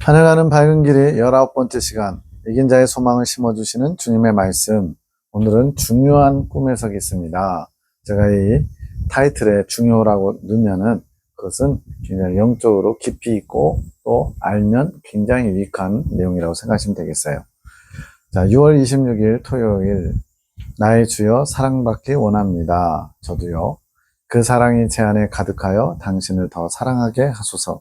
편해가는 밝은 길이 19번째 시간, 이긴 자의 소망을 심어주시는 주님의 말씀. 오늘은 중요한 꿈에서 있습니다. 제가 이 타이틀에 중요라고 넣으면은 그것은 굉장히 영적으로 깊이 있고 또 알면 굉장히 유익한 내용이라고 생각하시면 되겠어요. 자, 6월 26일 토요일, 나의 주여 사랑받기 원합니다. 저도요. 그 사랑이 제 안에 가득하여 당신을 더 사랑하게 하소서.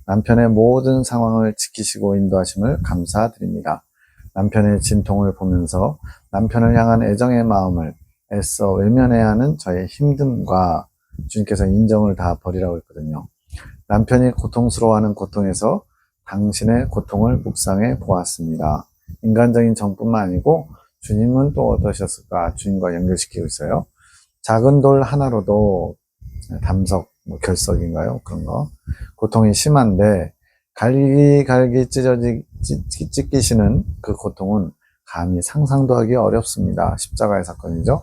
남편의 모든 상황을 지키시고 인도하심을 감사드립니다. 남편의 진통을 보면서 남편을 향한 애정의 마음을 애써 외면해야 하는 저의 힘듦과 주님께서 인정을 다 버리라고 했거든요. 남편이 고통스러워하는 고통에서 당신의 고통을 묵상해 보았습니다. 인간적인 정뿐만 아니고 주님은 또 어떠셨을까? 주님과 연결시키고 있어요. 작은 돌 하나로도 담석, 결석인가요? 그런 거. 고통이 심한데, 갈기갈기 찢기시는 그 고통은 감히 상상도 하기 어렵습니다. 십자가의 사건이죠.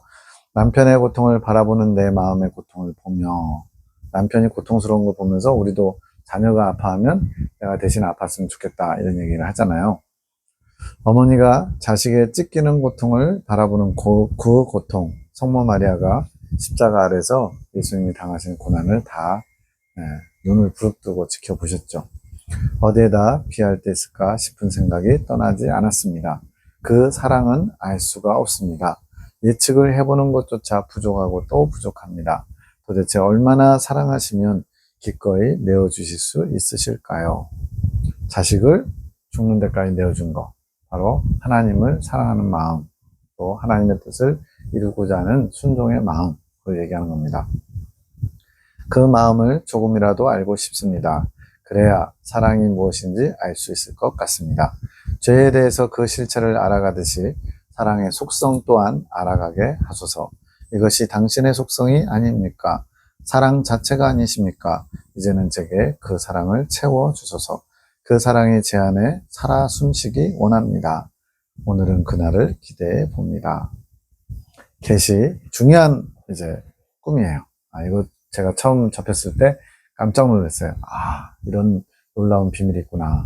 남편의 고통을 바라보는 내 마음의 고통을 보며, 남편이 고통스러운 걸 보면서 우리도 자녀가 아파하면 내가 대신 아팠으면 좋겠다, 이런 얘기를 하잖아요. 어머니가 자식의 찢기는 고통을 바라보는 그 고통, 성모 마리아가 십자가 아래서 예수님이 당하신 고난을 다 눈을 부릅뜨고 지켜보셨죠. 어디에다 비할 데 있을까 싶은 생각이 떠나지 않았습니다. 그 사랑은 알 수가 없습니다. 예측을 해보는 것조차 부족하고 또 부족합니다. 도대체 얼마나 사랑하시면 기꺼이 내어주실 수 있으실까요? 자식을 죽는 데까지 내어준 거, 바로 하나님을 사랑하는 마음, 또 하나님의 뜻을 이루고자 하는 순종의 마음, 그걸 얘기하는 겁니다. 그 마음을 조금이라도 알고 싶습니다. 그래야 사랑이 무엇인지 알 수 있을 것 같습니다. 죄에 대해서 그 실체를 알아가듯이 사랑의 속성 또한 알아가게 하소서. 이것이 당신의 속성이 아닙니까? 사랑 자체가 아니십니까? 이제는 제게 그 사랑을 채워주소서. 그 사랑이 제 안에 살아 숨쉬기 원합니다. 오늘은 그날을 기대해 봅니다. 계시, 중요한 꿈이에요. 이거 제가 처음 접했을 때 깜짝 놀랐어요. 이런 놀라운 비밀이 있구나.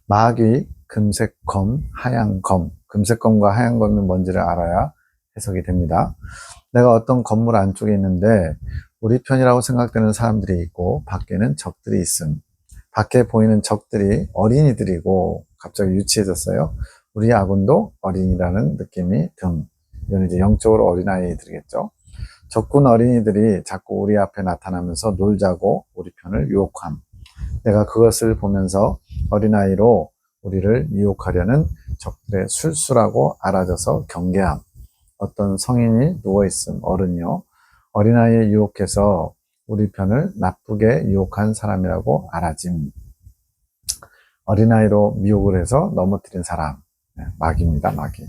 마귀, 금색 검, 하얀 검. 금색 검과 하얀 검이 뭔지를 알아야 해석이 됩니다. 내가 어떤 건물 안쪽에 있는데 우리 편이라고 생각되는 사람들이 있고 밖에는 적들이 있음. 밖에 보이는 적들이 어린이들이고 갑자기 유치해졌어요. 우리 아군도 어린이라는 느낌이 등. 이건 이제 영적으로 어린아이들이겠죠. 적군 어린이들이 자꾸 우리 앞에 나타나면서 놀자고 우리 편을 유혹함. 내가 그것을 보면서 어린아이로 우리를 유혹하려는 적들의 술수라고 알아져서 경계함. 어떤 성인이 누워있음, 어른이요. 어린아이에 유혹해서 우리 편을 나쁘게 유혹한 사람이라고 알아짐. 어린아이로 미혹을 해서 넘어뜨린 사람. 마귀입니다, 마귀.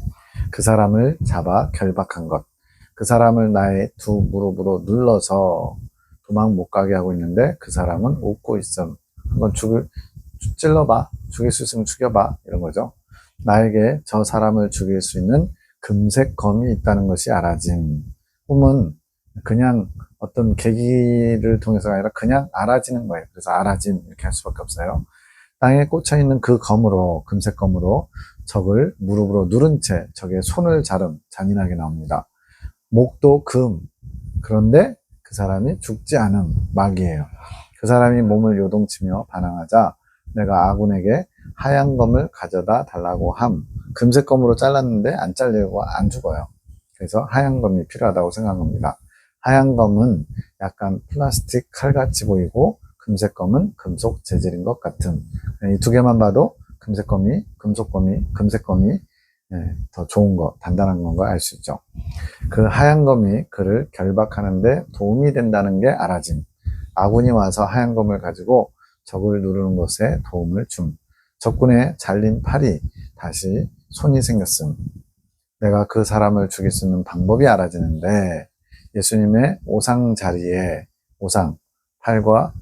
그 사람을 잡아 결박한 것. 그 사람을 나의 두 무릎으로 눌러서 도망 못 가게 하고 있는데 그 사람은 웃고 있음. 한번 찔러봐. 죽일 수 있으면 죽여봐. 이런 거죠. 나에게 저 사람을 죽일 수 있는 금색 검이 있다는 것이 알아짐. 꿈은 그냥 어떤 계기를 통해서가 아니라 그냥 알아지는 거예요. 그래서 알아짐 이렇게 할 수밖에 없어요. 땅에 꽂혀있는 그 검으로, 금색 검으로 적을 무릎으로 누른 채 적의 손을 자름, 잔인하게 나옵니다. 목도 금. 그런데 그 사람이 죽지 않은 마귀예요. 그 사람이 몸을 요동치며 반항하자 내가 아군에게 하얀 검을 가져다 달라고 함. 금색 검으로 잘랐는데 안 잘리고 안 죽어요. 그래서 하얀 검이 필요하다고 생각한 겁니다. 하얀 검은 약간 플라스틱 칼같이 보이고 금색 검은 금속 재질인 것 같은, 이 두 개만 봐도 금색 검이 더 좋은 거, 단단한 건 걸 알 수 있죠. 그 하얀 검이 그를 결박하는데 도움이 된다는 게 알아짐. 아군이 와서 하얀 검을 가지고 적을 누르는 것에 도움을 줌. 적군의 잘린 팔이 다시 손이 생겼음. 내가 그 사람을 죽일 수 있는 방법이 알아지는데 예수님의 오상 자리에 팔과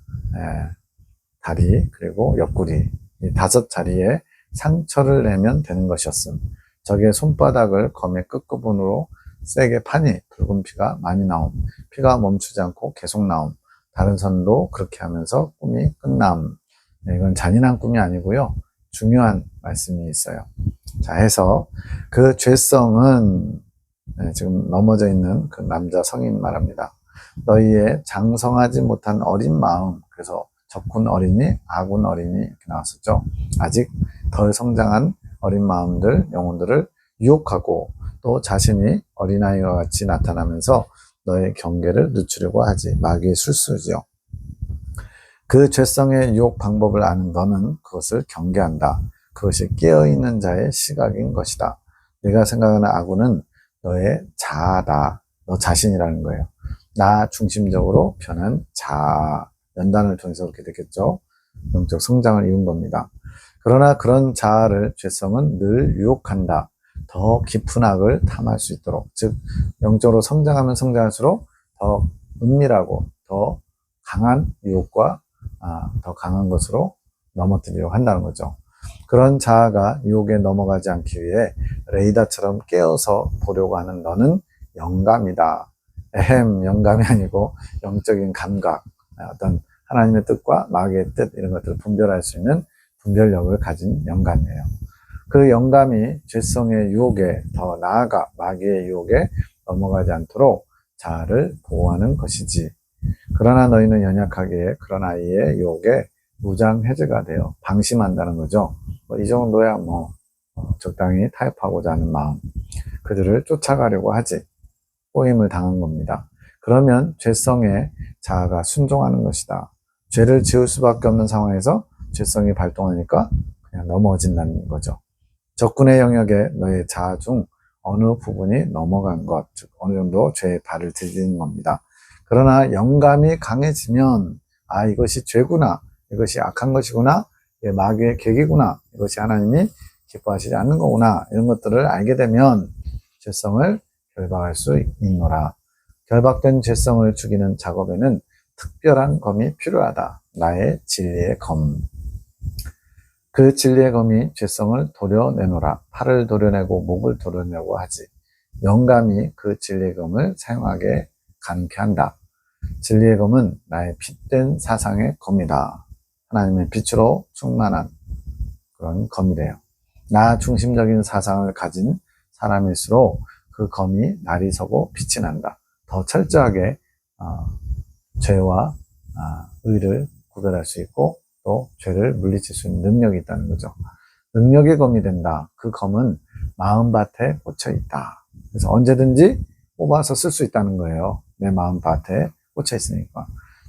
다리 그리고 옆구리 이 5자리에 상처를 내면 되는 것이었음. 적의 손바닥을 검의 끝부분으로 세게 파니 붉은 피가 많이 나옴. 피가 멈추지 않고 계속 나옴. 다른 선도 그렇게 하면서 꿈이 끝남. 이건 잔인한 꿈이 아니고요. 중요한 말씀이 있어요. 자, 해서 그 죄성은 지금 넘어져 있는 그 남자 성인 말합니다. 너희의 장성하지 못한 어린 마음, 그래서 적군 어린이, 아군 어린이 이렇게 나왔었죠. 아직 덜 성장한 어린 마음들, 영혼들을 유혹하고 또 자신이 어린아이와 같이 나타나면서 너의 경계를 늦추려고 하지. 마귀의 술수죠. 그 죄성의 유혹 방법을 아는 너는 그것을 경계한다. 그것이 깨어있는 자의 시각인 것이다. 내가 생각하는 아군은 너의 자아다. 너 자신이라는 거예요. 나 중심적으로 변한 자아. 연단을 통해서 그렇게 됐겠죠. 영적 성장을 이룬 겁니다. 그러나 그런 자아를 죄성은 늘 유혹한다. 더 깊은 악을 탐할 수 있도록. 즉 영적으로 성장하면 성장할수록 더 은밀하고 더 강한 유혹과 더 강한 것으로 넘어뜨리려고 한다는 거죠. 그런 자아가 유혹에 넘어가지 않기 위해 레이다처럼 깨어서 보려고 하는 너는 영감이다. 영감이 아니고 영적인 감각, 어떤 하나님의 뜻과 마귀의 뜻 이런 것들을 분별할 수 있는 분별력을 가진 영감이에요. 그 영감이 죄성의 유혹에 더 나아가 마귀의 유혹에 넘어가지 않도록 자아를 보호하는 것이지. 그러나 너희는 연약하기에 그런 아이의 유혹에 무장해제가 되어 방심한다는 거죠. 이 정도야 적당히 타협하고자 하는 마음. 그들을 쫓아가려고 하지. 꼬임을 당한 겁니다. 그러면 죄성에 자아가 순종하는 것이다. 죄를 지을 수밖에 없는 상황에서 죄성이 발동하니까 그냥 넘어진다는 거죠. 적군의 영역에 너의 자아 중 어느 부분이 넘어간 것, 즉 어느 정도 죄에 발을 들이는 겁니다. 그러나 영감이 강해지면 이것이 죄구나, 이것이 악한 것이구나, 마귀의 계기구나, 이것이 하나님이 기뻐하시지 않는 거구나, 이런 것들을 알게 되면 죄성을 결박할 수 있노라. 결박된 죄성을 죽이는 작업에는 특별한 검이 필요하다. 나의 진리의 검. 그 진리의 검이 죄성을 도려내노라. 팔을 도려내고 목을 도려내고 하지. 영감이 그 진리의 검을 사용하게 가능케 한다. 진리의 검은 나의 핏된 사상의 검이다. 하나님의 빛으로 충만한 그런 검이래요. 나 중심적인 사상을 가진 사람일수록 그 검이 날이 서고 빛이 난다. 더 철저하게 죄와 의를 구별할 수 있고 또 죄를 물리칠 수 있는 능력이 있다는 거죠. 능력의 검이 된다. 그 검은 마음밭에 꽂혀 있다. 그래서 언제든지 뽑아서 쓸 수 있다는 거예요. 내 마음밭에 꽂혀 있으니까.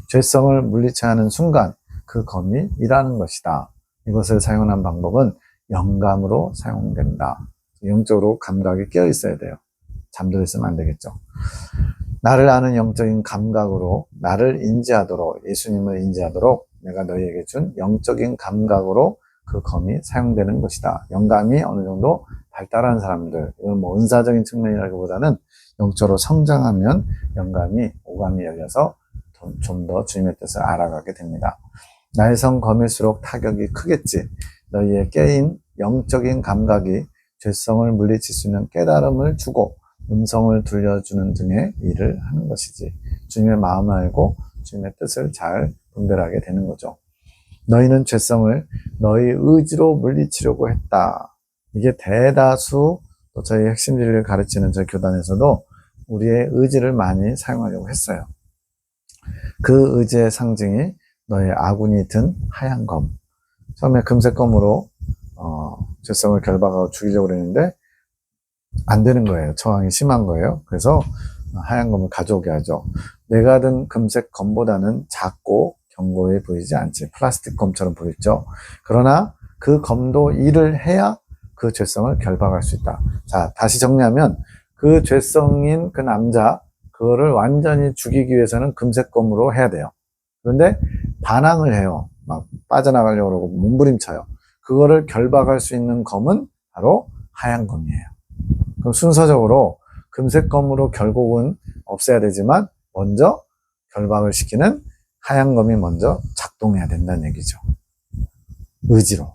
죄성을 물리쳐야 하는 순간 그 검이 일하는 것이다. 이것을 사용하는 방법은 영감으로 사용된다. 영적으로 감각이 깨어 있어야 돼요. 잠들어 있으면 안 되겠죠. 나를 아는 영적인 감각으로 나를 인지하도록, 예수님을 인지하도록 내가 너희에게 준 영적인 감각으로 그 검이 사용되는 것이다. 영감이 어느 정도 발달한 사람들, 이건 은사적인 측면이라기보다는 영적으로 성장하면 영감이, 오감이 열려서 좀 더 주님의 뜻을 알아가게 됩니다. 나의 성 검일수록 타격이 크겠지. 너희의 깨인 영적인 감각이 죄성을 물리칠 수 있는 깨달음을 주고 음성을 들려주는 등의 일을 하는 것이지. 주님의 마음을 알고 주님의 뜻을 잘 분별하게 되는 거죠. 너희는 죄성을 너희 의지로 물리치려고 했다. 이게 대다수 또 저희 핵심 진리를 가르치는 저희 교단에서도 우리의 의지를 많이 사용하려고 했어요. 그 의지의 상징이 너의 아군이 든 하얀 검. 처음에 금색 검으로 죄성을 결박하고 죽이려고 그랬는데 안 되는 거예요. 저항이 심한 거예요. 그래서 하얀 검을 가져오게 하죠. 내가 든 금색 검보다는 작고 견고해 보이지 않지. 플라스틱 검처럼 보이죠. 그러나 그 검도 일을 해야 그 죄성을 결박할 수 있다. 자, 다시 정리하면 그 죄성인 그 남자, 그거를 완전히 죽이기 위해서는 금색 검으로 해야 돼요. 그런데 반항을 해요. 막 빠져나가려고 그러고 몸부림쳐요. 그거를 결박할 수 있는 검은 바로 하얀 검이에요. 그럼 순서적으로 금색 검으로 결국은 없애야 되지만 먼저 결박을 시키는 하얀 검이 먼저 작동해야 된다는 얘기죠. 의지로.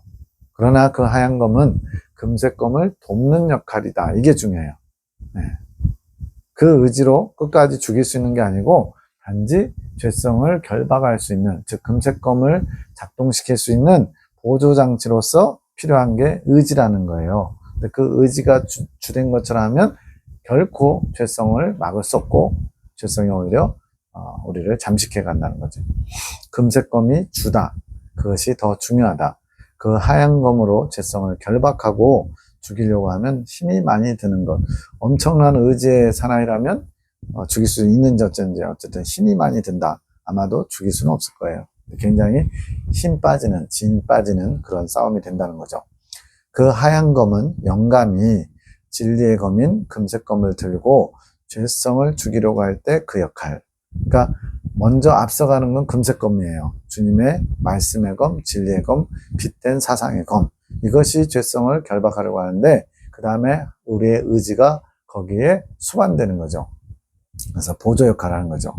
그러나 그 하얀 검은 금색 검을 돕는 역할이다. 이게 중요해요. 네. 그 의지로 끝까지 죽일 수 있는 게 아니고 단지 죄성을 결박할 수 있는, 즉 금색 검을 작동시킬 수 있는 보조장치로서 필요한 게 의지라는 거예요. 근데 그 의지가 주된 것처럼 하면 결코 죄성을 막을 수 없고 죄성이 오히려 우리를 잠식해 간다는 거죠. 금색검이 주다. 그것이 더 중요하다. 그 하얀 검으로 죄성을 결박하고 죽이려고 하면 힘이 많이 드는 것. 엄청난 의지의 사나이라면 죽일 수 있는지 어쩐지 어쨌든 힘이 많이 든다. 아마도 죽일 수는 없을 거예요. 굉장히 힘 빠지는, 진 빠지는 그런 싸움이 된다는 거죠. 그 하얀 검은 영감이 진리의 검인 금색검을 들고 죄성을 죽이려고 할 때 그 역할. 그러니까 먼저 앞서가는 건 금색검이에요. 주님의 말씀의 검, 진리의 검, 빛된 사상의 검. 이것이 죄성을 결박하려고 하는데 그 다음에 우리의 의지가 거기에 수반되는 거죠. 그래서 보조 역할을 하는 거죠.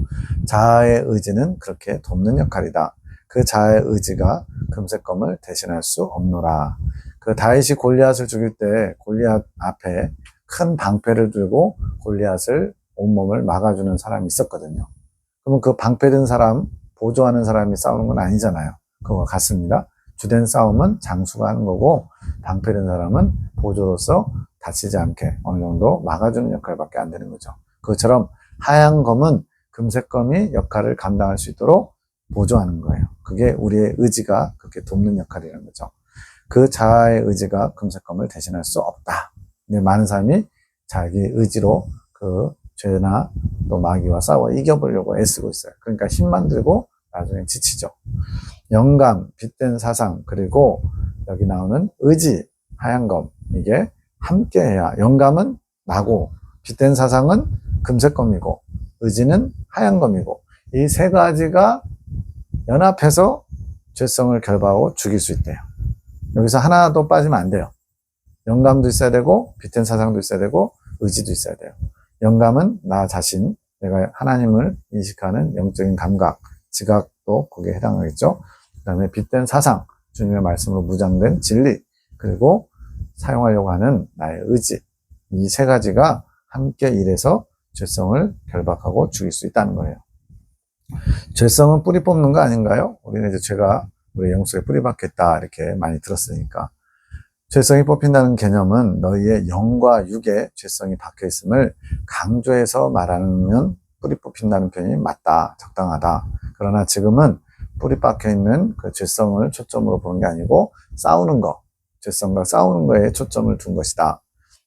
자아의 의지는 그렇게 돕는 역할이다. 그 자아의 의지가 금색검을 대신할 수 없노라. 그 다윗이 골리앗을 죽일 때 골리앗 앞에 큰 방패를 들고 골리앗을 온몸을 막아주는 사람이 있었거든요. 그러면 그 방패 든 사람, 보조하는 사람이 싸우는 건 아니잖아요. 그거 같습니다. 주된 싸움은 장수가 하는 거고 방패 든 사람은 보조로서 다치지 않게 어느 정도 막아주는 역할밖에 안 되는 거죠. 그것처럼 하얀 검은 금색검이 역할을 감당할 수 있도록 보조하는 거예요. 그게 우리의 의지가 그렇게 돕는 역할이라는 거죠. 그 자아의 의지가 금색검을 대신할 수 없다. 근데 많은 사람이 자기 의지로 그 죄나 또 마귀와 싸워 이겨보려고 애쓰고 있어요. 그러니까 힘만 들고 나중에 지치죠. 영감, 빛된 사상, 그리고 여기 나오는 의지, 하얀 검, 이게 함께 해야, 영감은 나고 빛된 사상은 금색검이고 의지는 하얀 검이고 이 세 가지가 연합해서 죄성을 결박하고 죽일 수 있대요. 여기서 하나도 빠지면 안 돼요. 영감도 있어야 되고 빛된 사상도 있어야 되고 의지도 있어야 돼요. 영감은 나 자신, 내가 하나님을 인식하는 영적인 감각, 지각도 거기에 해당하겠죠. 그 다음에 빛된 사상, 주님의 말씀으로 무장된 진리, 그리고 사용하려고 하는 나의 의지, 이 세 가지가 함께 일해서 죄성을 결박하고 죽일 수 있다는 거예요. 죄성은 뿌리 뽑는 거 아닌가요? 우리는 이제 죄가 우리 영속에 뿌리 박혔다 이렇게 많이 들었으니까. 죄성이 뽑힌다는 개념은 너희의 영과 육에 죄성이 박혀 있음을 강조해서 말하면 뿌리 뽑힌다는 표현이 맞다, 적당하다. 그러나 지금은 뿌리 박혀 있는 그 죄성을 초점으로 보는 게 아니고 싸우는 거, 죄성과 싸우는 거에 초점을 둔 것이다.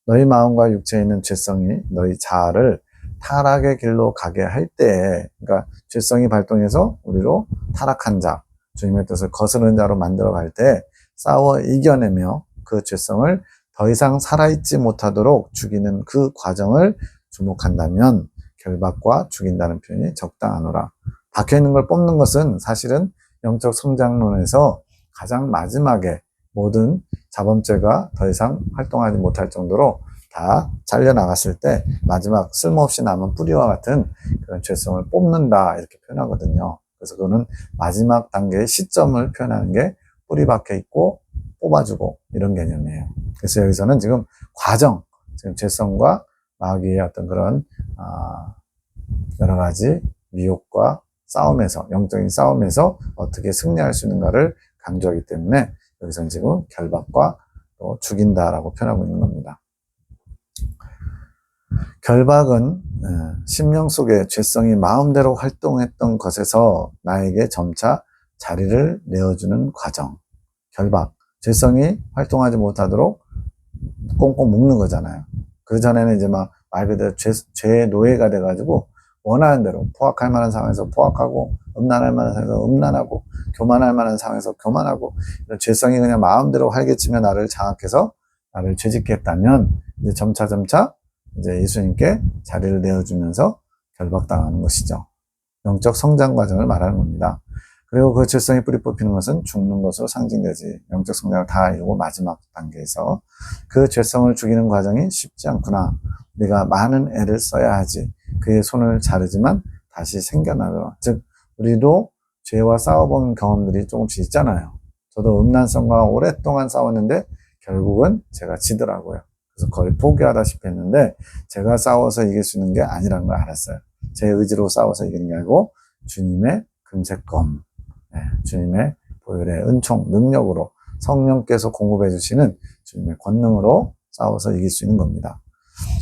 너희 마음과 육체에 있는 죄성이 너희 자아를 타락의 길로 가게 할 때, 그러니까 죄성이 발동해서 우리로 타락한 자, 주님의 뜻을 거스르는 자로 만들어 갈 때 싸워 이겨내며 그 죄성을 더 이상 살아있지 못하도록 죽이는 그 과정을 주목한다면 결박과 죽인다는 표현이 적당하노라. 박혀있는 걸 뽑는 것은 사실은 영적 성장론에서 가장 마지막에 모든 자범죄가 더 이상 활동하지 못할 정도로 다 잘려나갔을 때 마지막 쓸모없이 남은 뿌리와 같은 그런 죄성을 뽑는다 이렇게 표현하거든요. 그래서 그거는 마지막 단계의 시점을 표현하는 게 뿌리 박혀 있고 뽑아주고 이런 개념이에요. 그래서 여기서는 지금 과정, 지금 죄성과 마귀의 어떤 그런 여러 가지 미혹과 싸움에서, 영적인 싸움에서 어떻게 승리할 수 있는가를 강조하기 때문에 여기서는 지금 결박과 또 죽인다라고 표현하고 있는 겁니다. 결박은 심령 속에 죄성이 마음대로 활동했던 것에서 나에게 점차 자리를 내어주는 과정. 결박, 죄성이 활동하지 못하도록 꽁꽁 묶는 거잖아요. 그 전에는 이제 막 말 그대로 죄의 노예가 돼가지고 원하는 대로 포악할 만한 상황에서 포악하고 음란할 만한 상황에서 음란하고 교만할 만한 상황에서 교만하고 이런 죄성이 그냥 마음대로 활개치며 나를 장악해서 나를 죄짓게 했다면 이제 점차 이제 예수님께 자리를 내어주면서 결박당하는 것이죠. 영적 성장 과정을 말하는 겁니다. 그리고 그 죄성이 뿌리 뽑히는 것은 죽는 것으로 상징되지. 영적 성장을 다 이루고 마지막 단계에서 그 죄성을 죽이는 과정이 쉽지 않구나. 네가 많은 애를 써야 하지. 그의 손을 자르지만 다시 생겨나더라. 즉 우리도 죄와 싸워본 경험들이 조금씩 있잖아요. 저도 음란성과 오랫동안 싸웠는데 결국은 제가 지더라고요. 그래서 거의 포기하다시피 했는데 제가 싸워서 이길 수 있는 게 아니라는 걸 알았어요. 제 의지로 싸워서 이기는 게 아니고 주님의 금색검, 주님의 보혈의 은총, 능력으로 성령께서 공급해 주시는 주님의 권능으로 싸워서 이길 수 있는 겁니다.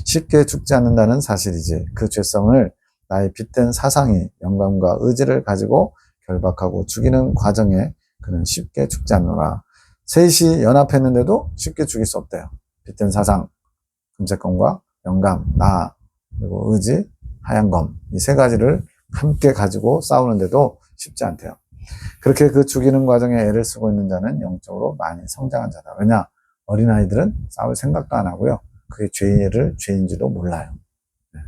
쉽게 죽지 않는다는 사실이지 그 죄성을 나의 빗된 사상이 영감과 의지를 가지고 결박하고 죽이는 과정에 그는 쉽게 죽지 않노라. 셋이 연합했는데도 쉽게 죽일 수 없대요. 빗된 사상, 금세검과 영감, 나, 그리고 의지, 하얀검 이 세 가지를 함께 가지고 싸우는데도 쉽지 않대요. 그렇게 그 죽이는 과정에 애를 쓰고 있는 자는 영적으로 많이 성장한 자다. 왜냐? 어린아이들은 싸울 생각도 안 하고요. 그게 죄인지도 몰라요.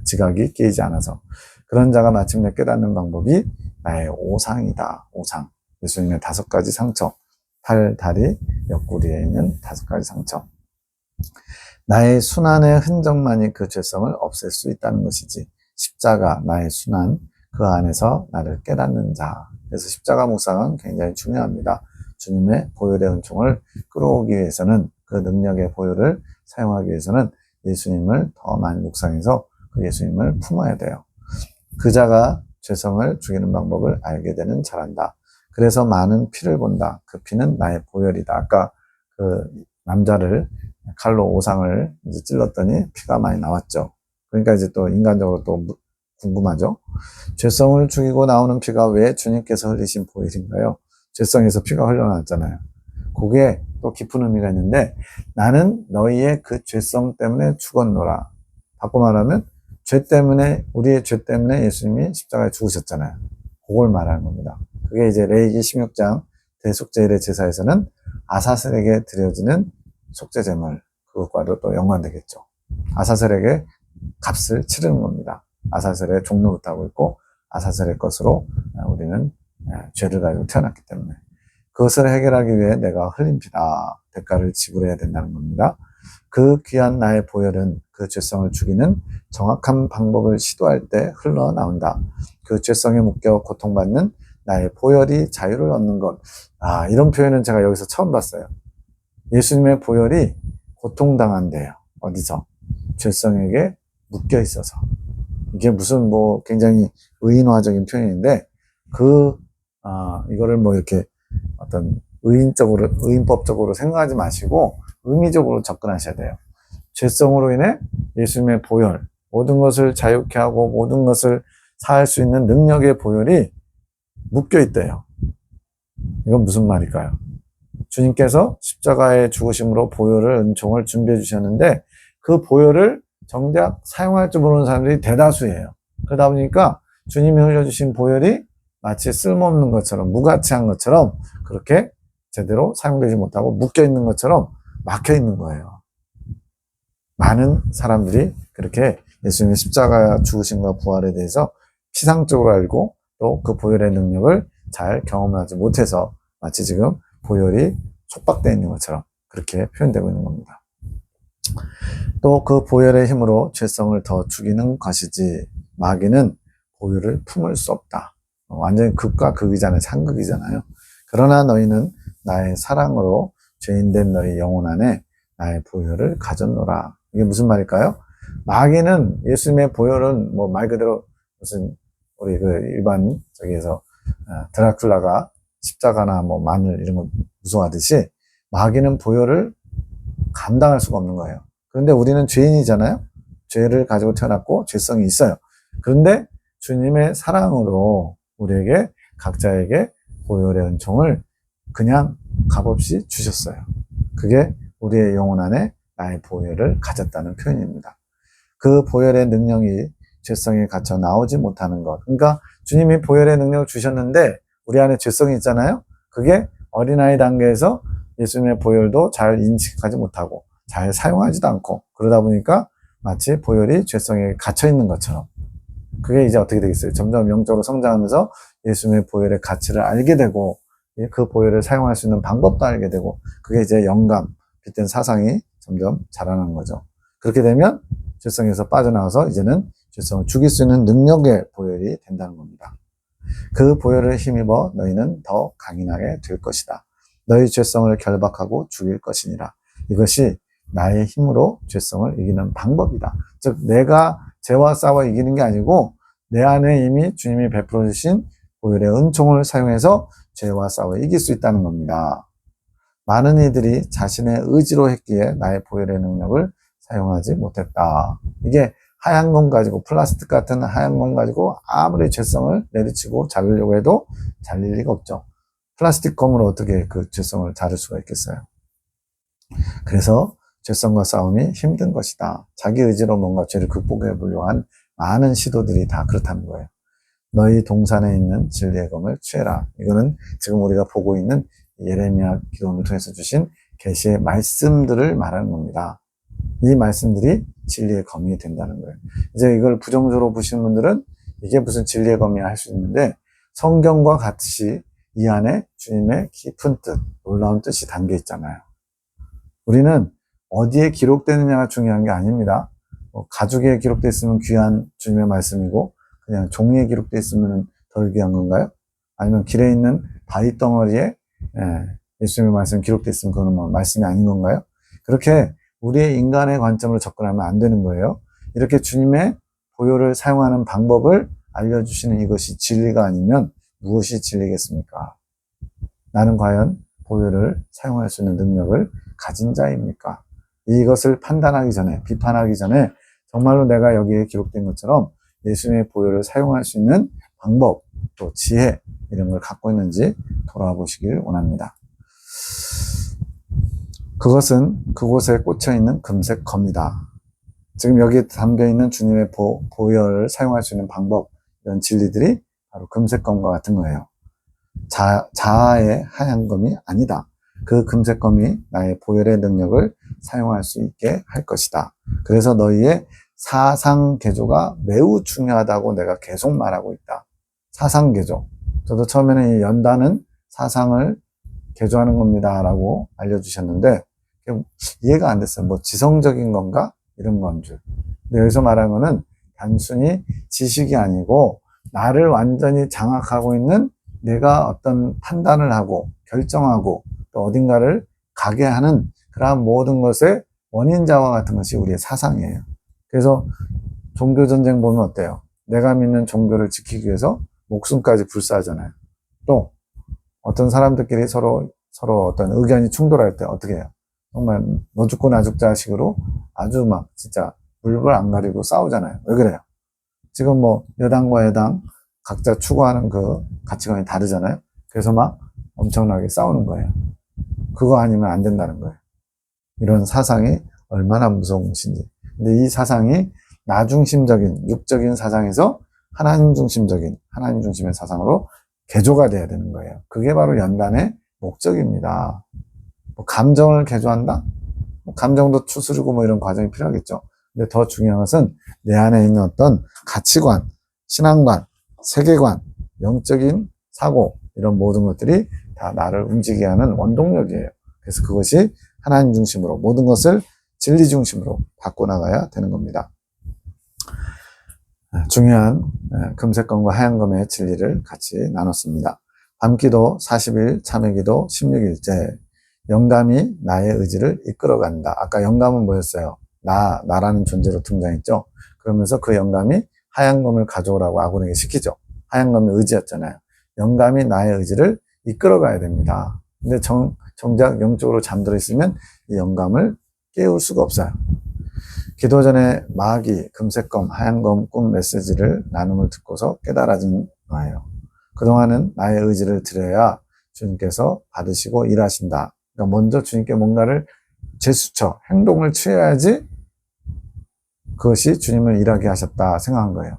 지각이 깨이지 않아서. 그런 자가 마침내 깨닫는 방법이 나의 오상이다. 오상. 예수님의 5가지 상처. 팔, 다리, 옆구리에 있는 5가지 상처. 나의 순환의 흔적만이 그 죄성을 없앨 수 있다는 것이지. 십자가, 나의 순환, 그 안에서 나를 깨닫는 자. 그래서 십자가 묵상은 굉장히 중요합니다. 주님의 보혈의 은총을 끌어오기 위해서는 그 능력의 보혈을 사용하기 위해서는 예수님을 더 많이 묵상해서 그 예수님을 품어야 돼요. 그 자가 죄성을 죽이는 방법을 알게 되는 자란다. 그래서 많은 피를 본다. 그 피는 나의 보혈이다. 아까 그 남자를 칼로 오상을 이제 찔렀더니 피가 많이 나왔죠. 그러니까 이제 또 인간적으로 또 궁금하죠. 죄성을 죽이고 나오는 피가 왜 주님께서 흘리신 보혈인가요? 죄성에서 피가 흘러나왔잖아요. 그게 또 깊은 의미가 있는데 나는 너희의 그 죄성 때문에 죽었노라. 바꿔 말하면 죄 때문에 우리의 죄 때문에 예수님이 십자가에 죽으셨잖아요. 그걸 말하는 겁니다. 그게 이제 레위기 16장 대속제일의 제사에서는 아사셀에게 드려지는 속죄제물 그것과도 또 연관되겠죠. 아사셀에게 값을 치르는 겁니다. 아사셀의 종로를 타고 있고 아사셀의 것으로 우리는 죄를 가지고 태어났기 때문에 그것을 해결하기 위해 내가 흘린 피다. 대가를 지불해야 된다는 겁니다. 그 귀한 나의 보혈은 그 죄성을 죽이는 정확한 방법을 시도할 때 흘러나온다. 그 죄성에 묶여 고통받는 나의 보혈이 자유를 얻는 것. 이런 표현은 제가 여기서 처음 봤어요. 예수님의 보혈이 고통당한대요. 어디서? 죄성에게 묶여 있어서. 이게 무슨 굉장히 의인화적인 표현인데, 이거를 이렇게 어떤 의인법적으로 생각하지 마시고, 의미적으로 접근하셔야 돼요. 죄성으로 인해 예수님의 보혈, 모든 것을 자유케 하고 모든 것을 사할 수 있는 능력의 보혈이 묶여 있대요. 이건 무슨 말일까요? 주님께서 십자가의 죽으심으로 보혈을 은총을 준비해 주셨는데 그 보혈을 정작 사용할 줄 모르는 사람들이 대다수예요. 그러다 보니까 주님이 흘려주신 보혈이 마치 쓸모없는 것처럼 무가치한 것처럼 그렇게 제대로 사용되지 못하고 묶여 있는 것처럼 막혀 있는 거예요. 많은 사람들이 그렇게 예수님의 십자가 죽으심과 부활에 대해서 피상적으로 알고 또 그 보혈의 능력을 잘 경험하지 못해서 마치 지금 보혈이 속박되어 있는 것처럼 그렇게 표현되고 있는 겁니다. 또 그 보혈의 힘으로 죄성을 더 죽이는 것이지 마귀는 보혈을 품을 수 없다. 완전히 극과 극이잖아요. 상극이잖아요. 그러나 너희는 나의 사랑으로 죄인된 너희 영혼 안에 나의 보혈을 가졌노라. 이게 무슨 말일까요? 마귀는 예수님의 보혈은 말 그대로 무슨 우리 그 일반 저기에서 드라큘라가 십자가나 마늘 이런 거 무서워하듯이 마귀는 보혈을 감당할 수가 없는 거예요. 그런데 우리는 죄인이잖아요. 죄를 가지고 태어났고 죄성이 있어요. 그런데 주님의 사랑으로 우리에게 각자에게 보혈의 은총을 그냥 값없이 주셨어요. 그게 우리의 영혼 안에 나의 보혈을 가졌다는 표현입니다. 그 보혈의 능력이 죄성에 갇혀 나오지 못하는 것. 그러니까 주님이 보혈의 능력을 주셨는데 우리 안에 죄성이 있잖아요. 그게 어린아이 단계에서 예수님의 보혈도 잘 인식하지 못하고 잘 사용하지도 않고 그러다 보니까 마치 보혈이 죄성에 갇혀 있는 것처럼 그게 이제 어떻게 되겠어요? 점점 영적으로 성장하면서 예수님의 보혈의 가치를 알게 되고 그 보혈을 사용할 수 있는 방법도 알게 되고 그게 이제 영감, 빗된 사상이 점점 자라나는 거죠. 그렇게 되면 죄성에서 빠져나와서 이제는 죄성을 죽일 수 있는 능력의 보혈이 된다는 겁니다. 그 보혈을 힘입어 너희는 더 강인하게 될 것이다. 너희 죄성을 결박하고 죽일 것이니라. 이것이 나의 힘으로 죄성을 이기는 방법이다. 즉 내가 죄와 싸워 이기는 게 아니고 내 안에 이미 주님이 베풀어 주신 보혈의 은총을 사용해서 죄와 싸워 이길 수 있다는 겁니다. 많은 이들이 자신의 의지로 했기에 나의 보혈의 능력을 사용하지 못했다. 이게 하얀 건 가지고, 플라스틱 같은 하얀 건 가지고 아무리 죄성을 내리치고 자르려고 해도 자를 리가 없죠. 플라스틱 검으로 어떻게 그 죄성을 자를 수가 있겠어요. 그래서 죄성과 싸움이 힘든 것이다. 자기 의지로 뭔가 죄를 극복해 보려고 한 많은 시도들이 다 그렇다는 거예요. 너희 동산에 있는 진리의 검을 취해라. 이거는 지금 우리가 보고 있는 예레미야 기도문을 통해서 주신 계시의 말씀들을 말하는 겁니다. 이 말씀들이 진리의 검이 된다는 거예요. 이제 이걸 부정적으로 보시는 분들은 이게 무슨 진리의 검이야 할 수 있는데, 성경과 같이 이 안에 주님의 깊은 뜻, 놀라운 뜻이 담겨 있잖아요. 우리는 어디에 기록되느냐가 중요한 게 아닙니다. 가죽에 기록되어 있으면 귀한 주님의 말씀이고, 그냥 종이에 기록되어 있으면 덜 귀한 건가요? 아니면 길에 있는 바위 덩어리에 예수님의 말씀이 기록되어 있으면 그거는 뭐 말씀이 아닌 건가요? 그렇게 우리의 인간의 관점으로 접근하면 안 되는 거예요. 이렇게 주님의 보혈을 사용하는 방법을 알려주시는 이것이 진리가 아니면 무엇이 진리겠습니까? 나는 과연 보혈을 사용할 수 있는 능력을 가진 자입니까? 이것을 판단하기 전에, 비판하기 전에 정말로 내가 여기에 기록된 것처럼 예수님의 보혈을 사용할 수 있는 방법, 또 지혜, 이런 걸 갖고 있는지 돌아보시길 원합니다. 그것은 그곳에 꽂혀있는 금색 검이다. 지금 여기에 담겨있는 주님의 보혈을 사용할 수 있는 방법, 이런 진리들이 바로 금색 검과 같은 거예요. 자아의 하얀 검이 아니다. 그 금색 검이 나의 보혈의 능력을 사용할 수 있게 할 것이다. 그래서 너희의 사상 개조가 매우 중요하다고 내가 계속 말하고 있다. 사상 개조. 저도 처음에는 이 연단은 사상을 개조하는 겁니다 라고 알려주셨는데 이해가 안 됐어요. 뭐 지성적인 건가? 이런 건 줄. 근데 여기서 말하는 거는 단순히 지식이 아니고 나를 완전히 장악하고 있는, 내가 어떤 판단을 하고 결정하고 또 어딘가를 가게 하는 그러한 모든 것의 원인자와 같은 것이 우리의 사상이에요. 그래서 종교전쟁 보면 어때요? 내가 믿는 종교를 지키기 위해서 목숨까지 불사하잖아요. 또 어떤 사람들끼리 서로 어떤 의견이 충돌할 때 어떻게 해요? 정말 너 죽고 나 죽자 식으로 아주 막 진짜 물불 안 가리고 싸우잖아요. 왜 그래요? 지금 뭐 여당과 여당 각자 추구하는 그 가치관이 다르잖아요. 그래서 막 엄청나게 싸우는 거예요. 그거 아니면 안 된다는 거예요. 이런 사상이 얼마나 무서운 것인지. 근데 이 사상이 나 중심적인 육적인 사상에서 하나님 중심의 사상으로 개조가 돼야 되는 거예요. 그게 바로 연단의 목적입니다. 뭐 감정을 개조한다? 뭐 감정도 추스르고 뭐 이런 과정이 필요하겠죠. 근데 더 중요한 것은 내 안에 있는 어떤 가치관, 신앙관, 세계관, 영적인 사고, 이런 모든 것들이 다 나를 움직이게 하는 원동력이에요. 그래서 그것이 하나님 중심으로, 모든 것을 진리 중심으로 바꿔나가야 되는 겁니다. 중요한 금색검과 하얀검의 진리를 같이 나눴습니다. 밤기도 40일, 참회기도 16일째. 영감이 나의 의지를 이끌어간다. 아까 영감은 뭐였어요? 나라는 존재로 등장했죠. 그러면서 그 영감이 하얀 검을 가져오라고 아군에게 시키죠. 하얀 검이 의지였잖아요. 영감이 나의 의지를 이끌어가야 됩니다. 근데 정작 영적으로 잠들어 있으면 이 영감을 깨울 수가 없어요. 기도 전에 마귀, 금색검, 하얀검 꿈 메시지를 나눔을 듣고서 깨달아진 거예요. 그동안은 나의 의지를 드려야 주님께서 받으시고 일하신다. 그러니까 먼저 주님께 뭔가를 제스처, 행동을 취해야지 그것이 주님을 일하게 하셨다 생각한 거예요.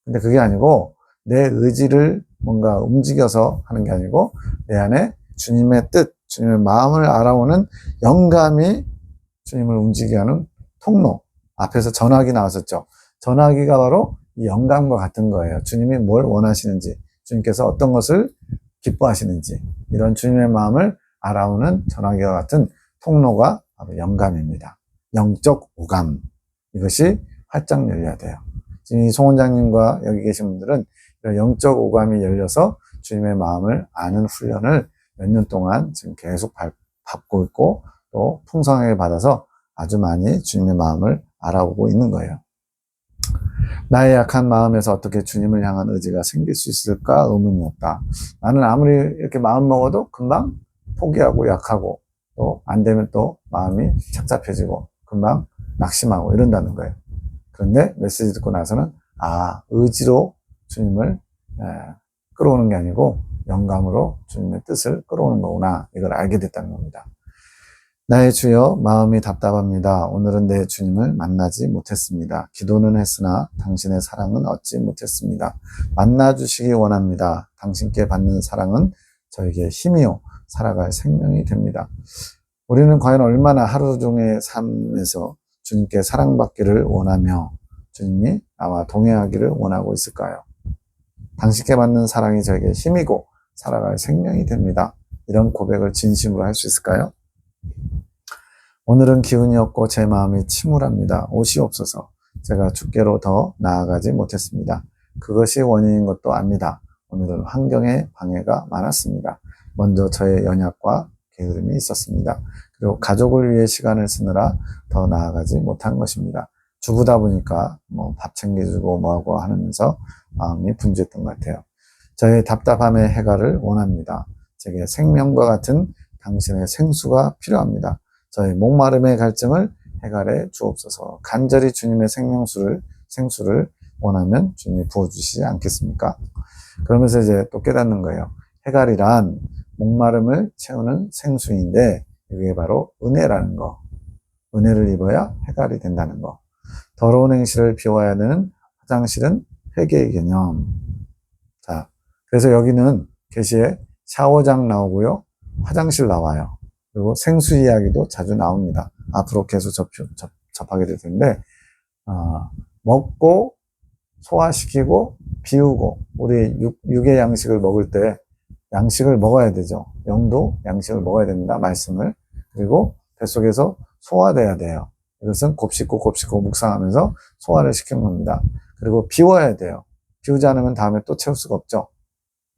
근데 그게 아니고 내 의지를 뭔가 움직여서 하는 게 아니고 내 안에 주님의 뜻, 주님의 마음을 알아오는 영감이 주님을 움직이게 하는 통로. 앞에서 전화기 나왔었죠. 전화기가 바로 이 영감과 같은 거예요. 주님이 뭘 원하시는지, 주님께서 어떤 것을 기뻐하시는지, 이런 주님의 마음을 알아오는 전화기와 같은 통로가 바로 영감입니다. 영적 오감. 이것이 활짝 열려야 돼요. 지금 이 송 원장님과 여기 계신 분들은 영적 오감이 열려서 주님의 마음을 아는 훈련을 몇 년 동안 지금 계속 받고 있고 또 풍성하게 받아서 아주 많이 주님의 마음을 알아보고 있는 거예요. 나의 약한 마음에서 어떻게 주님을 향한 의지가 생길 수 있을까 의문이었다. 나는 아무리 이렇게 마음 먹어도 금방 포기하고 약하고 또 안 되면 또 마음이 착잡해지고 금방 낙심하고 이런다는 거예요. 그런데 메시지 듣고 나서는 의지로 주님을 끌어오는 게 아니고 영감으로 주님의 뜻을 끌어오는 거구나, 이걸 알게 됐다는 겁니다. 나의 주여, 마음이 답답합니다. 오늘은 내 주님을 만나지 못했습니다. 기도는 했으나 당신의 사랑은 얻지 못했습니다. 만나주시기 원합니다. 당신께 받는 사랑은 저에게 힘이요 살아갈 생명이 됩니다. 우리는 과연 얼마나 하루 종의 삶에서 주님께 사랑받기를 원하며 주님이 나와 동행하기를 원하고 있을까요? 당신께 받는 사랑이 저에게 힘이고 살아갈 생명이 됩니다. 이런 고백을 진심으로 할 수 있을까요? 오늘은 기운이 없고 제 마음이 침울합니다. 옷이 없어서 제가 주께로 더 나아가지 못했습니다. 그것이 원인인 것도 압니다. 오늘은 환경에 방해가 많았습니다. 먼저 저의 연약과 게으름이 있었습니다. 그리고 가족을 위해 시간을 쓰느라 더 나아가지 못한 것입니다. 주부다 보니까 밥 챙겨주고 뭐하고 하면서 마음이 분주했던 것 같아요. 저의 답답함의 해결을 원합니다. 제게 생명과 같은 당신의 생수가 필요합니다. 저의 목마름의 갈증을 해결해 주옵소서. 간절히 주님의 생수를 원하면 주님이 부어주시지 않겠습니까? 그러면서 이제 또 깨닫는 거예요. 해갈이란 목마름을 채우는 생수인데 이게 바로 은혜라는 거. 은혜를 입어야 해갈이 된다는 거. 더러운 행실을 비워야 되는 화장실은 회개의 개념. 자, 그래서 여기는 계시에 샤워장 나오고요, 화장실 나와요. 그리고 생수 이야기도 자주 나옵니다. 앞으로 계속 접하게 될 텐데, 먹고 소화시키고 비우고, 우리 육의 양식을 먹을 때 양식을 먹어야 되죠. 영도 양식을 먹어야 됩니다. 말씀을. 그리고 뱃속에서 소화돼야 돼요. 이것은 곱씹고 묵상하면서 소화를 시키는 겁니다. 그리고 비워야 돼요. 비우지 않으면 다음에 또 채울 수가 없죠.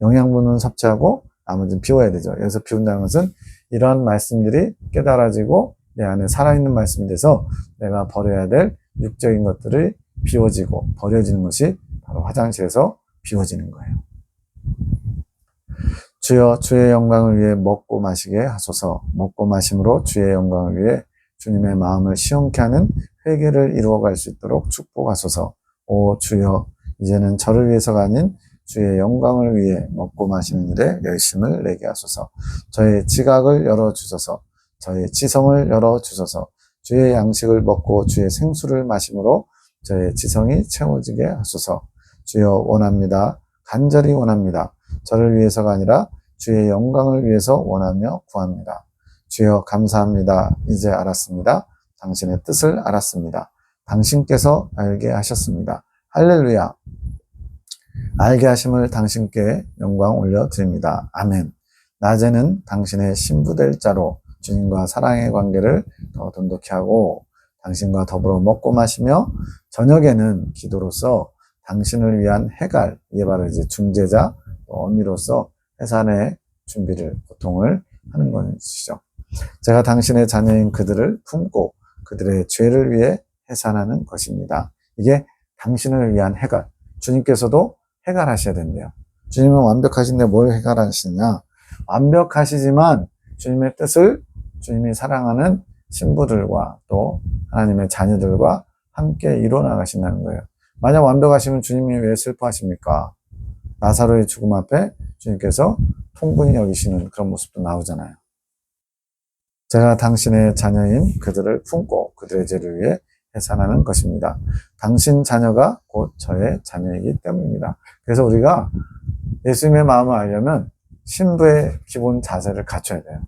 영양분은 섭취하고 나머지는 비워야 되죠. 여기서 비운다는 것은 이러한 말씀들이 깨달아지고 내 안에 살아있는 말씀이 돼서 내가 버려야 될 육적인 것들이 비워지고 버려지는 것이 바로 화장실에서 비워지는 거예요. 주여, 주의 영광을 위해 먹고 마시게 하소서. 먹고 마심으로 주의 영광을 위해 주님의 마음을 시원케 하는 회개를 이루어갈 수 있도록 축복하소서. 오 주여, 이제는 저를 위해서가 아닌 주의 영광을 위해 먹고 마시는 일에 열심을 내게 하소서. 저의 지각을 열어주소서. 저의 지성을 열어주소서. 주의 양식을 먹고 주의 생수를 마심으로 저의 지성이 채워지게 하소서. 주여, 원합니다. 간절히 원합니다. 저를 위해서가 아니라 주의 영광을 위해서 원하며 구합니다. 주여, 감사합니다. 이제 알았습니다. 당신의 뜻을 알았습니다. 당신께서 알게 하셨습니다. 할렐루야. 알게 하심을 당신께 영광 올려드립니다. 아멘. 낮에는 당신의 신부될 자로 주님과 사랑의 관계를 더 돈독히 하고 당신과 더불어 먹고 마시며, 저녁에는 기도로서 당신을 위한 해갈, 이게 바로 이제 중재자, 어미로서 해산의 준비를, 고통을 하는 것이죠. 제가 당신의 자녀인 그들을 품고 그들의 죄를 위해 해산하는 것입니다. 이게 당신을 위한 해갈. 주님께서도 해갈하셔야 된대요. 주님은 완벽하신데 뭘 해갈하시느냐? 완벽하시지만 주님의 뜻을 주님이 사랑하는 신부들과 또 하나님의 자녀들과 함께 이뤄나가신다는 거예요. 만약 완벽하시면 주님이 왜 슬퍼하십니까? 나사로의 죽음 앞에 주님께서 통분히 여기시는 그런 모습도 나오잖아요. 제가 당신의 자녀인 그들을 품고 그들의 죄를 위해 해산하는 것입니다. 당신 자녀가 곧 저의 자녀이기 때문입니다. 그래서 우리가 예수님의 마음을 알려면 신부의 기본 자세를 갖춰야 돼요.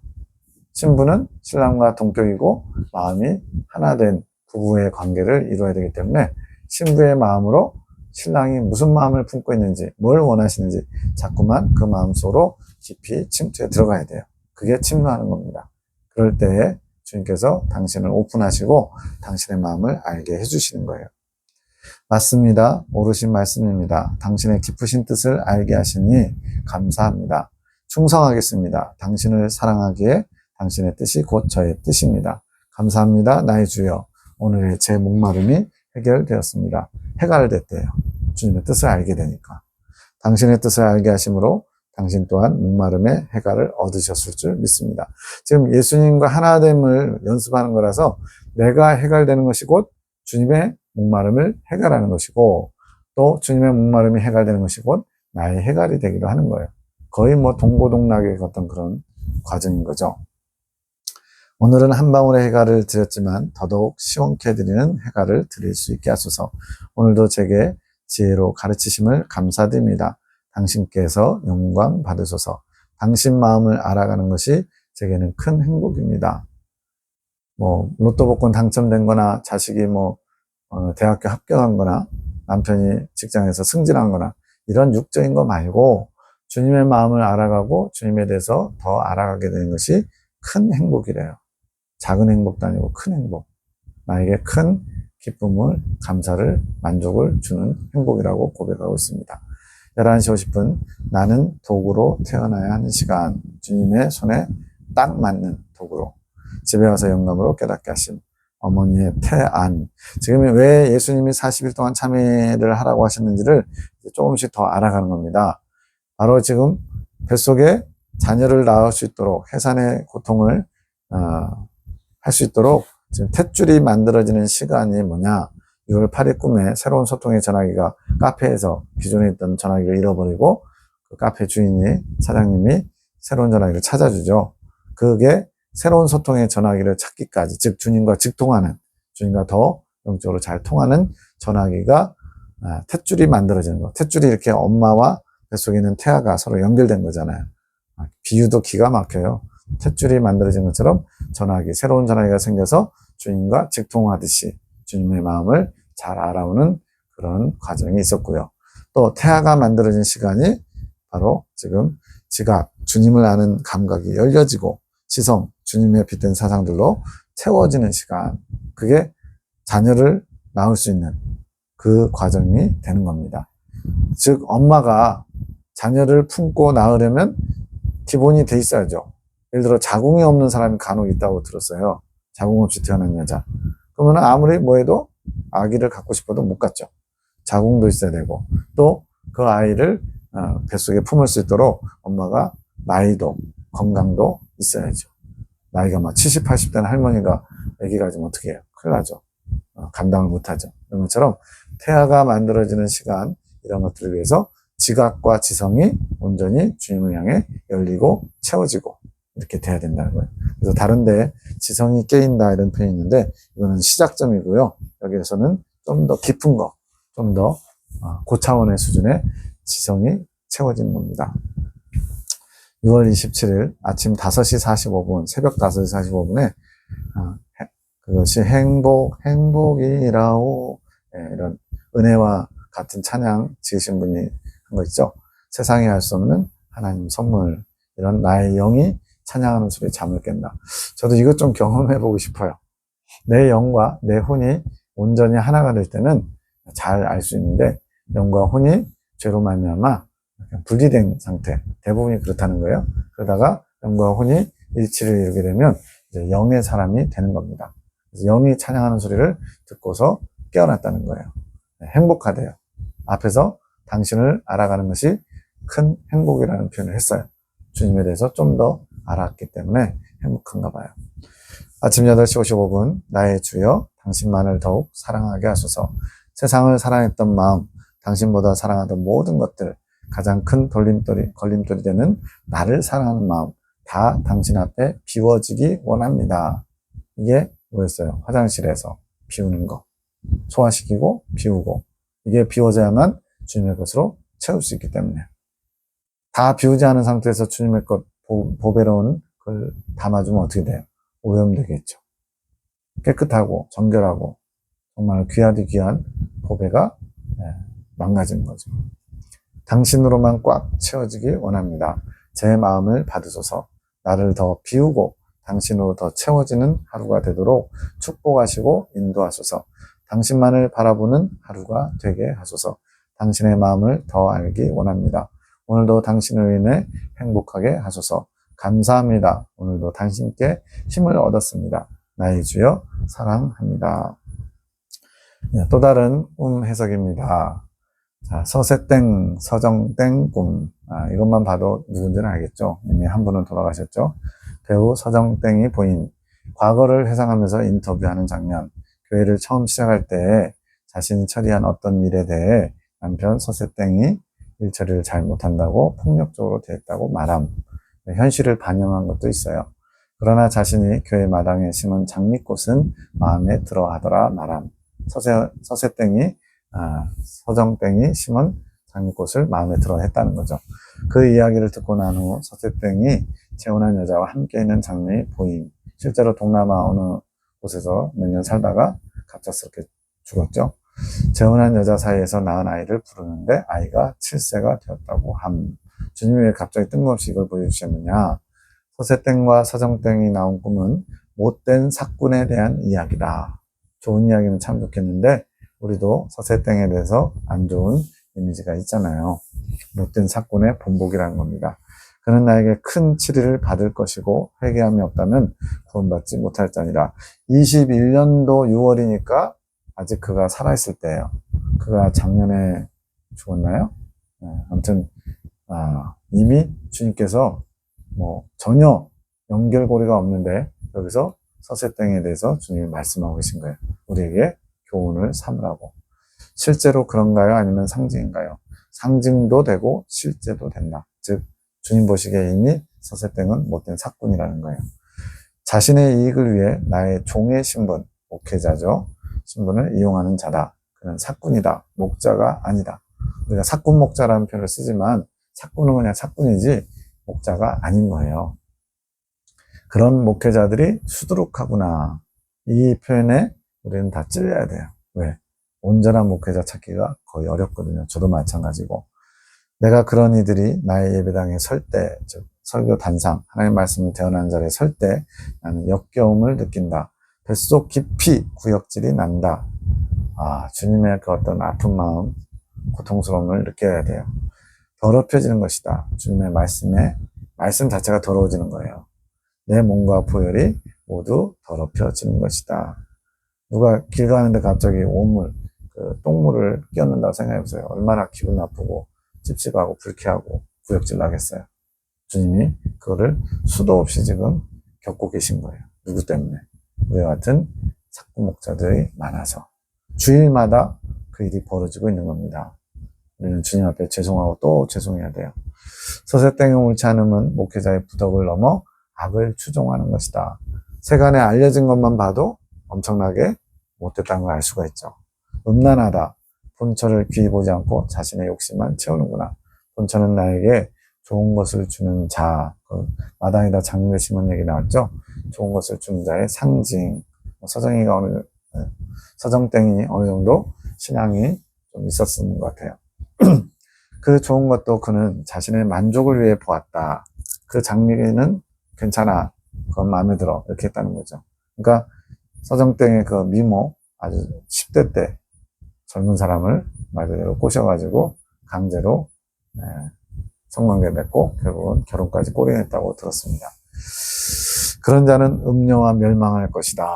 신부는 신랑과 동격이고 마음이 하나 된 부부의 관계를 이루어야 되기 때문에 신부의 마음으로 신랑이 무슨 마음을 품고 있는지, 뭘 원하시는지 자꾸만 그 마음속으로 깊이 침투해 들어가야 돼요. 그게 침투하는 겁니다. 그럴 때에 주님께서 당신을 오픈하시고 당신의 마음을 알게 해주시는 거예요. 맞습니다. 옳으신 말씀입니다. 당신의 깊으신 뜻을 알게 하시니 감사합니다. 충성하겠습니다. 당신을 사랑하기에 당신의 뜻이 곧 저의 뜻입니다. 감사합니다. 나의 주여, 오늘의 제 목마름이 해결되었습니다. 해결됐대요. 주님의 뜻을 알게 되니까. 당신의 뜻을 알게 하심으로 당신 또한 목마름의 해갈을 얻으셨을 줄 믿습니다. 지금 예수님과 하나됨을 연습하는 거라서 내가 해갈되는 것이 곧 주님의 목마름을 해갈하는 것이고, 또 주님의 목마름이 해갈되는 것이 곧 나의 해갈이 되기도 하는 거예요. 거의 뭐 동고동락의 어떤 그런 과정인 거죠. 오늘은 한 방울의 해갈을 드렸지만 더더욱 시원케 드리는 해갈을 드릴 수 있게 하소서. 오늘도 제게 지혜로 가르치심을 감사드립니다. 당신께서 영광 받으소서. 당신 마음을 알아가는 것이 제게는 큰 행복입니다. 로또 복권 당첨된 거나 자식이 대학교 합격한 거나 남편이 직장에서 승진한 거나 이런 육적인 거 말고 주님의 마음을 알아가고 주님에 대해서 더 알아가게 되는 것이 큰 행복이래요. 작은 행복도 아니고 큰 행복. 나에게 큰 기쁨을, 감사를, 만족을 주는 행복이라고 고백하고 있습니다. 11시 50분, 나는 도구로 태어나야 하는 시간. 주님의 손에 딱 맞는 도구로. 집에 와서 영감으로 깨닫게 하심. 어머니의 태안. 지금 왜 예수님이 40일 동안 참회를 하라고 하셨는지를 조금씩 더 알아가는 겁니다. 바로 지금 뱃속에 자녀를 낳을 수 있도록 해산의 고통을 할 수 있도록 지금 탯줄이 만들어지는 시간이 뭐냐. 6월 8일 꿈에 새로운 소통의 전화기가 카페에서 기존에 있던 전화기를 잃어버리고 그 카페 주인이, 사장님이 새로운 전화기를 찾아주죠. 그게 새로운 소통의 전화기를 찾기까지, 즉 주님과 직통하는, 주님과 더 영적으로 잘 통하는 전화기가 탯줄이 만들어지는 거. 탯줄이 이렇게 엄마와 뱃속에 있는 태아가 서로 연결된 거잖아요. 비유도 기가 막혀요. 탯줄이 만들어진 것처럼 전화기, 새로운 전화기가 생겨서 주님과 직통하듯이 주님의 마음을 잘 알아오는 그런 과정이 있었고요. 또 태아가 만들어진 시간이 바로 지금 지각, 주님을 아는 감각이 열려지고 지성, 주님의 빛된 사상들로 채워지는 시간. 그게 자녀를 낳을 수 있는 그 과정이 되는 겁니다. 즉 엄마가 자녀를 품고 낳으려면 기본이 돼 있어야죠. 예를 들어 자궁이 없는 사람이 간혹 있다고 들었어요. 자궁 없이 태어난 여자. 그러면 아무리 해도 아기를 갖고 싶어도 못 갖죠. 자궁도 있어야 되고 또 그 아이를 뱃속에 품을 수 있도록 엄마가 나이도 건강도 있어야죠. 나이가 70, 80대는 할머니가 아기 가지면 어떻게 해요? 큰일 나죠. 감당을 못하죠. 이런 것처럼 태아가 만들어지는 시간, 이런 것들을 위해서 지각과 지성이 온전히 주님을 향해 열리고 채워지고 이렇게 돼야 된다는 거예요. 그래서 다른 데 지성이 깨인다 이런 표현이 있는데 이거는 시작점이고요. 여기에서는 좀 더 깊은 거, 좀 더 고차원의 수준의 지성이 채워지는 겁니다. 6월 27일 아침 5시 45분, 새벽 5시 45분에 그것이 행복이라오, 이런 은혜와 같은 찬양 지으신 분이 한 거 있죠. 세상에 할 수 없는 하나님 선물, 이런 나의 영이 찬양하는 소리에 잠을 깬다. 저도 이것 좀 경험해보고 싶어요. 내 영과 내 혼이 온전히 하나가 될 때는 잘 알 수 있는데 영과 혼이 죄로 말미암아 분리된 상태, 대부분이 그렇다는 거예요. 그러다가 영과 혼이 일치를 이루게 되면 이제 영의 사람이 되는 겁니다. 그래서 영이 찬양하는 소리를 듣고서 깨어났다는 거예요. 행복하대요. 앞에서 당신을 알아가는 것이 큰 행복이라는 표현을 했어요. 주님에 대해서 좀 더 알았기 때문에 행복한가 봐요. 아침 8시 55분, 나의 주여 당신만을 더욱 사랑하게 하소서. 세상을 사랑했던 마음, 당신보다 사랑하던 모든 것들, 가장 큰 걸림돌이 되는 나를 사랑하는 마음, 다 당신 앞에 비워지기 원합니다. 이게 뭐였어요? 화장실에서 비우는 거. 소화시키고 비우고. 이게 비워져야만 주님의 것으로 채울 수 있기 때문에. 다 비우지 않은 상태에서 주님의 것, 보배로운 걸 담아주면 어떻게 돼요? 오염되겠죠. 깨끗하고 정결하고 정말 귀하디 귀한 보배가 망가지는 거죠. 당신으로만 꽉 채워지길 원합니다. 제 마음을 받으소서. 나를 더 비우고 당신으로 더 채워지는 하루가 되도록 축복하시고 인도하소서. 당신만을 바라보는 하루가 되게 하소서. 당신의 마음을 더 알기 원합니다. 오늘도 당신을 인해 행복하게 하소서. 감사합니다. 오늘도 당신께 힘을 얻었습니다. 나의 주여 사랑합니다. 또 다른 해석입니다. 자, 서세땡, 서정땡 꿈. 이것만 봐도 누군지는 알겠죠? 이미 한 분은 돌아가셨죠? 배우 서정땡이 부인. 과거를 회상하면서 인터뷰하는 장면. 교회를 처음 시작할 때 자신이 처리한 어떤 일에 대해 남편 서세땡이 일 처리를 잘 못한다고 폭력적으로 대했다고 말함. 현실을 반영한 것도 있어요. 그러나 자신이 교회 마당에 심은 장미꽃은 마음에 들어 하더라 말함. 서세땡이 서정땡이 심은 장미꽃을 마음에 들어 했다는 거죠. 그 이야기를 듣고 난 후 서세땡이 재혼한 여자와 함께 있는 장면이 보임. 실제로 동남아 어느 곳에서 몇 년 살다가 갑작스럽게 죽었죠. 재혼한 여자 사이에서 낳은 아이를 부르는데 아이가 7세가 되었다고 함. 주님이 왜 갑자기 뜬금없이 이걸 보여주셨느냐. 서세땡과 서정땡이 나온 꿈은 못된 사꾼에 대한 이야기다. 좋은 이야기는 참 좋겠는데 우리도 서세땡에 대해서 안 좋은 이미지가 있잖아요. 못된 사꾼의 본보기라는 겁니다. 그는 나에게 큰 치리를 받을 것이고 회개함이 없다면 구원받지 못할 자니라. 21년도 6월이니까 아직 그가 살아있을 때예요. 그가 작년에 죽었나요? 네, 아무튼 이미 주님께서 전혀 연결고리가 없는데 여기서 서세땡에 대해서 주님이 말씀하고 계신 거예요. 우리에게 교훈을 삼으라고. 실제로 그런가요? 아니면 상징인가요? 상징도 되고 실제도 된다. 즉 주님 보시기에 이미 서세땡은 못된 사꾼이라는 거예요. 자신의 이익을 위해 나의 종의 신분, 목회자죠. 신분을 이용하는 자다. 그는 사꾼이다. 목자가 아니다. 우리가 사꾼 목자라는 표현을 쓰지만 사꾼은 그냥 사꾼이지 목자가 아닌 거예요. 그런 목회자들이 수두룩하구나. 이 표현에 우리는 다 찔려야 돼요. 왜? 온전한 목회자 찾기가 거의 어렵거든요. 저도 마찬가지고. 내가 그런 이들이 나의 예배당에 설 때, 즉 설교 단상, 하나님의 말씀을 대언하는 자리에 설 때 나는 역겨움을 느낀다. 뱃속 깊이 구역질이 난다. 주님의 그 어떤 아픈 마음, 고통스러움을 느껴야 돼요. 더럽혀지는 것이다. 주님의 말씀 자체가 더러워지는 거예요. 내 몸과 보혈이 모두 더럽혀지는 것이다. 누가 길 가는데 갑자기 온물, 똥물을 끼얹는다고 생각해보세요. 얼마나 기분 나쁘고 찝찝하고 불쾌하고 구역질 나겠어요. 주님이 그거를 수도 없이 지금 겪고 계신 거예요. 누구 때문에? 우리 같은 사꾼 목자들이 많아서. 주일마다 그 일이 벌어지고 있는 겁니다. 우리는 주님 앞에 죄송하고 또 죄송해야 돼요. 서세땡의 옳지 않음은 목회자의 부덕을 넘어 악을 추종하는 것이다. 세간에 알려진 것만 봐도 엄청나게 못됐다는 걸 알 수가 있죠. 음란하다. 본처를 귀히 보지 않고 자신의 욕심만 채우는구나. 본처는 나에게 좋은 것을 주는 자. 마당에다 장미를 심은 얘기 나왔죠. 좋은 것을 주는 자의 상징. 서정땡이 어느 정도 신앙이 좀 있었던 것 같아요. 그 좋은 것도 그는 자신의 만족을 위해 보았다. 그 장미는 괜찮아. 그건 마음에 들어. 이렇게 했다는 거죠. 그러니까 서정땡의 그 미모, 아주 10대 때 젊은 사람을 말 그대로 꼬셔가지고 강제로 성관계 맺고 결국은 결혼까지 꼬리냈다고 들었습니다. 그런 자는 음녀와 멸망할 것이다.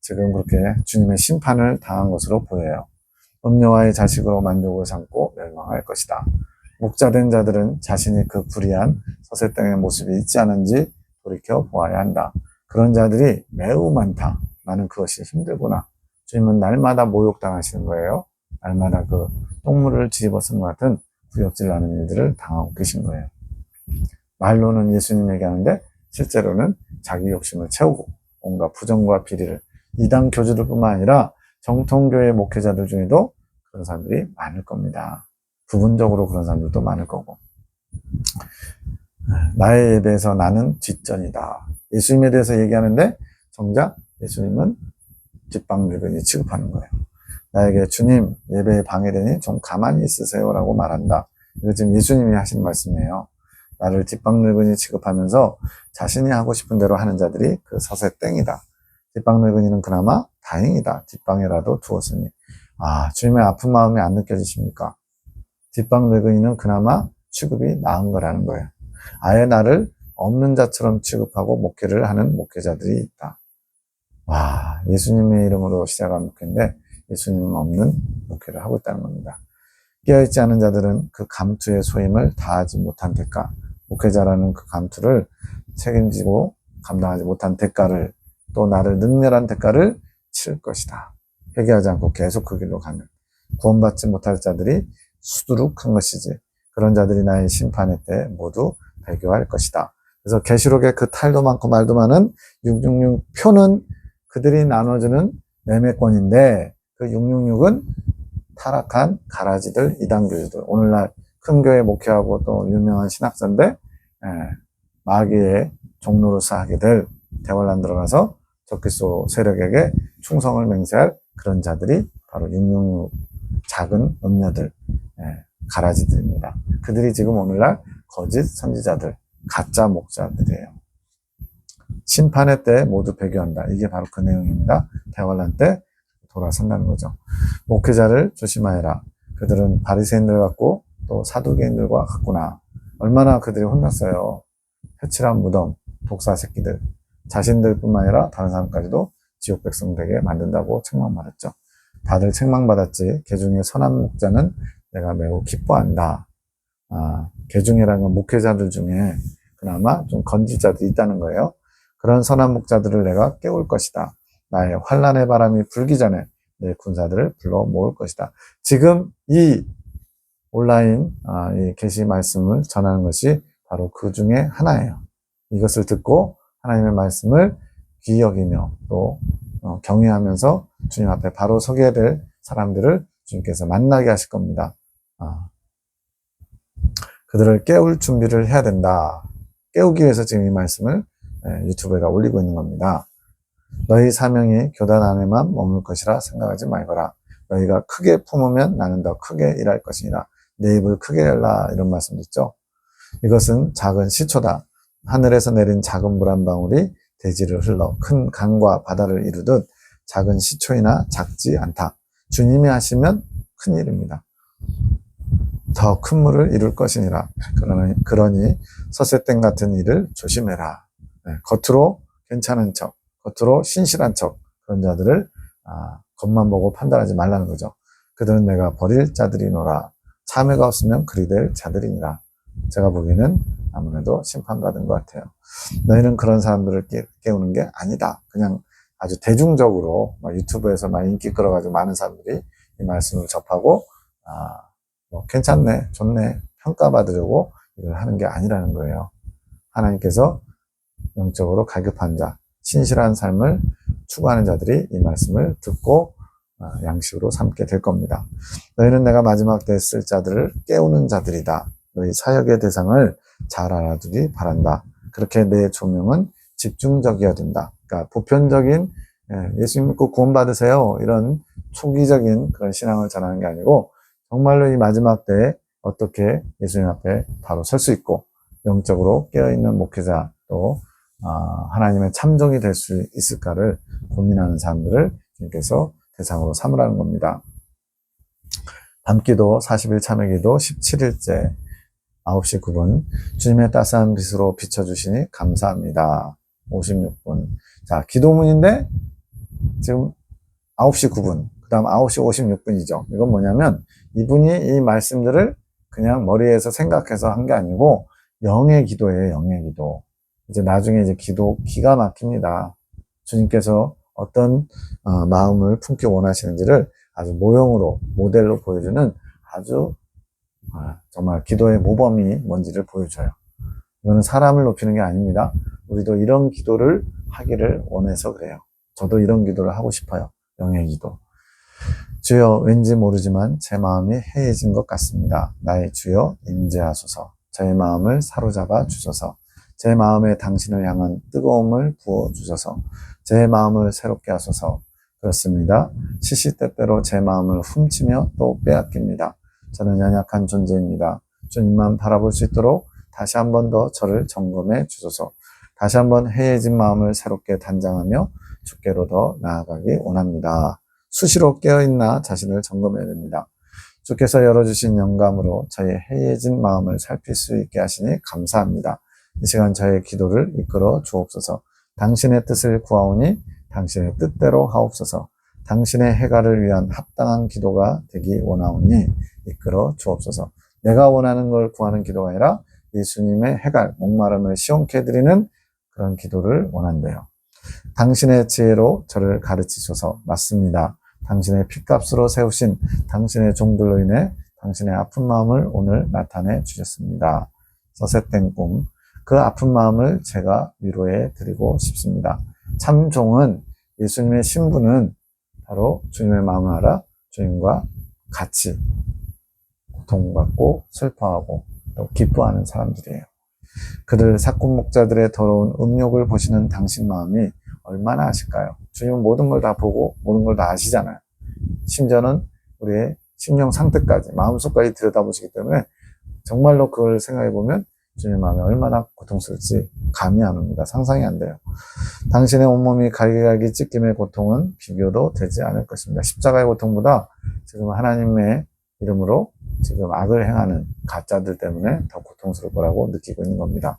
지금 그렇게 주님의 심판을 당한 것으로 보여요. 음녀와의 자식으로 만족을 삼고 멸망할 것이다. 목자된 자들은 자신이 그 불의한 서세땡의 모습이 있지 않은지 돌이켜 보아야 한다. 그런 자들이 매우 많다. 나는 그것이 힘들구나. 주님은 날마다 모욕당하시는 거예요. 날마다 그 똥물을 뒤집어 쓴 것 같은 구역질 나는 일들을 당하고 계신 거예요. 말로는 예수님 얘기하는데 실제로는 자기 욕심을 채우고 온갖 부정과 비리를 이단 교주들 뿐만 아니라 정통교회 목회자들 중에도 그런 사람들이 많을 겁니다. 부분적으로 그런 사람들도 많을 거고. 나의 예배에서 나는 뒷전이다. 예수님에 대해서 얘기하는데 정작 예수님은 뒷방늙은이 취급하는 거예요. 나에게 주님 예배에 방해되니 좀 가만히 있으세요 라고 말한다. 이거 지금 예수님이 하신 말씀이에요. 나를 뒷방늙은이 취급하면서 자신이 하고 싶은 대로 하는 자들이 그 서세땡이다. 뒷방늙은이는 그나마 다행이다. 뒷방에라도 두었으니. 주님의 아픈 마음이 안 느껴지십니까? 뒷방늙은이는 그나마 취급이 나은 거라는 거예요. 아예 나를 없는 자처럼 취급하고 목회를 하는 목회자들이 있다. 예수님의 이름으로 시작한 목회인데 예수님은 없는 목회를 하고 있다는 겁니다. 깨어있지 않은 자들은 그 감투의 소임을 다하지 못한 대가, 목회자라는 그 감투를 책임지고 감당하지 못한 대가를, 또 나를 능멸한 대가를 치를 것이다. 회개하지 않고 계속 그 길로 가면 구원받지 못할 자들이 수두룩한 것이지, 그런 자들이 나의 심판의 때 모두 배교할 것이다. 그래서 계시록에 그 탈도 많고 말도 많은 666 표는 그들이 나눠주는 매매권인데, 그 666은 타락한 가라지들, 이단교주들, 오늘날 큰 교회 목회하고 또 유명한 신학자인데 마귀의 종로로서 하게 될 대환란 들어가서 적그리스도 세력에게 충성을 맹세할 그런 자들이 바로 666 작은 음녀들, 가라지들입니다. 그들이 지금 오늘날 거짓 선지자들, 가짜 목자들이에요. 심판의 때 모두 배교한다. 이게 바로 그 내용입니다. 대환란 때 돌아선다는 거죠. 목회자를 조심하여라. 그들은 바리새인들 같고 또 사두개인들과 같구나. 얼마나 그들이 혼났어요. 회칠한 무덤, 독사 새끼들, 자신들뿐만 아니라 다른 사람까지도 지옥 백성 되게 만든다고 책망받았죠. 다들 책망받았지 개중에 선한 목자는 내가 매우 기뻐한다. 개중이라는 건 목회자들 중에 그나마 좀 건지자들이 있다는 거예요. 그런 선한 목자들을 내가 깨울 것이다. 나의 환란의 바람이 불기 전에 내 군사들을 불러 모을 것이다. 지금 이 온라인 이 계시 말씀을 전하는 것이 바로 그 중에 하나예요. 이것을 듣고 하나님의 말씀을 귀히 여기며 또 경외하면서 주님 앞에 바로 서게 될 사람들을 주님께서 만나게 하실 겁니다. 그들을 깨울 준비를 해야 된다. 깨우기 위해서 지금 이 말씀을 유튜브에다 올리고 있는 겁니다. 너희 사명이 교단 안에만 머물 것이라 생각하지 말거라. 너희가 크게 품으면 나는 더 크게 일할 것이니라. 내 입을 크게 열라. 이런 말씀도 있죠. 이것은 작은 시초다. 하늘에서 내린 작은 물 한 방울이 대지를 흘러 큰 강과 바다를 이루듯 작은 시초이나 작지 않다. 주님이 하시면 큰 일입니다. 더 큰 물을 이룰 것이니라. 그러니 서세땡 같은 일을 조심해라. 겉으로 괜찮은 척, 겉으로 신실한 척, 그런 자들을 겉만 보고 판단하지 말라는 거죠. 그들은 내가 버릴 자들이노라. 참회가 없으면 그리 될 자들이니라. 제가 보기에는 아무래도 심판받은 것 같아요. 너희는 그런 사람들을 깨우는 게 아니다. 그냥 아주 대중적으로 유튜브에서 막 인기 끌어가지고 많은 사람들이 이 말씀을 접하고 괜찮네, 좋네, 평가받으려고 이걸 하는 게 아니라는 거예요. 하나님께서 영적으로 갈급한 자, 신실한 삶을 추구하는 자들이 이 말씀을 듣고 양식으로 삼게 될 겁니다. 너희는 내가 마지막 때에 쓸 자들을 깨우는 자들이다. 너희 사역의 대상을 잘 알아두기 바란다. 그렇게 내 조명은 집중적이어야 된다. 그러니까 보편적인 예수님 믿고 구원받으세요, 이런 초기적인 그런 신앙을 전하는 게 아니고 정말로 이 마지막 때에 어떻게 예수님 앞에 바로 설 수 있고 영적으로 깨어있는 목회자 또 하나님의 참종이 될 수 있을까를 고민하는 사람들을 주님께서 대상으로 삼으라는 겁니다. 밤기도 40일 참회기도 17일째 9시 9분 주님의 따스한 빛으로 비춰주시니 감사합니다. 56분. 자, 기도문인데 지금 9시 9분 그 다음 9시 56분이죠. 이건 뭐냐면 이분이 이 말씀들을 그냥 머리에서 생각해서 한 게 아니고 영의 기도예요. 영의 기도. 이제 나중에 이제 기도 기가 막힙니다. 주님께서 어떤 마음을 품기 원하시는지를 아주 모형으로 모델로 보여주는 아주 정말 기도의 모범이 뭔지를 보여줘요. 이거는 사람을 높이는 게 아닙니다. 우리도 이런 기도를 하기를 원해서 그래요. 저도 이런 기도를 하고 싶어요. 영의 기도. 주여, 왠지 모르지만 제 마음이 해해진 것 같습니다. 나의 주여 임재하소서. 저의 마음을 사로잡아 주소서. 제 마음에 당신을 향한 뜨거움을 부어주소서. 제 마음을 새롭게 하소서. 그렇습니다. 시시때때로 제 마음을 훔치며 또 빼앗깁니다. 저는 연약한 존재입니다. 주님만 바라볼 수 있도록 다시 한 번 더 저를 점검해 주소서. 다시 한번 해해진 마음을 새롭게 단장하며 주께로 더 나아가기 원합니다. 수시로 깨어있나 자신을 점검해야 됩니다. 주께서 열어주신 영감으로 저의 해해진 마음을 살필 수 있게 하시니 감사합니다. 이 시간 저의 기도를 이끌어 주옵소서. 당신의 뜻을 구하오니 당신의 뜻대로 하옵소서. 당신의 해갈을 위한 합당한 기도가 되기 원하오니 이끌어 주옵소서. 내가 원하는 걸 구하는 기도가 아니라 예수님의 해갈, 목마름을 시원케 해드리는 그런 기도를 원한대요. 당신의 지혜로 저를 가르치소서. 맞습니다. 당신의 핏값으로 세우신 당신의 종들로 인해 당신의 아픈 마음을 오늘 나타내 주셨습니다. 서셋된 꿈, 그 아픈 마음을 제가 위로해 드리고 싶습니다. 참 종은, 예수님의 신부는 바로 주님의 마음을 알아 주님과 같이 고통받고 슬퍼하고 또 기뻐하는 사람들이에요. 그들 사꾼 목자들의 더러운 음욕을 보시는 당신 마음이 얼마나 아실까요? 주님은 모든 걸 다 보고 모든 걸 다 아시잖아요. 심지어는 우리의 심령 상태까지, 마음속까지 들여다보시기 때문에 정말로 그걸 생각해보면 주님의 마음이 얼마나 고통스러울지 감이 안 옵니다. 상상이 안 돼요. 당신의 온몸이 갈기갈기 찢김의 고통은 비교도 되지 않을 것입니다. 십자가의 고통보다 지금 하나님의 이름으로 지금 악을 행하는 가짜들 때문에 더 고통스러울 거라고 느끼고 있는 겁니다.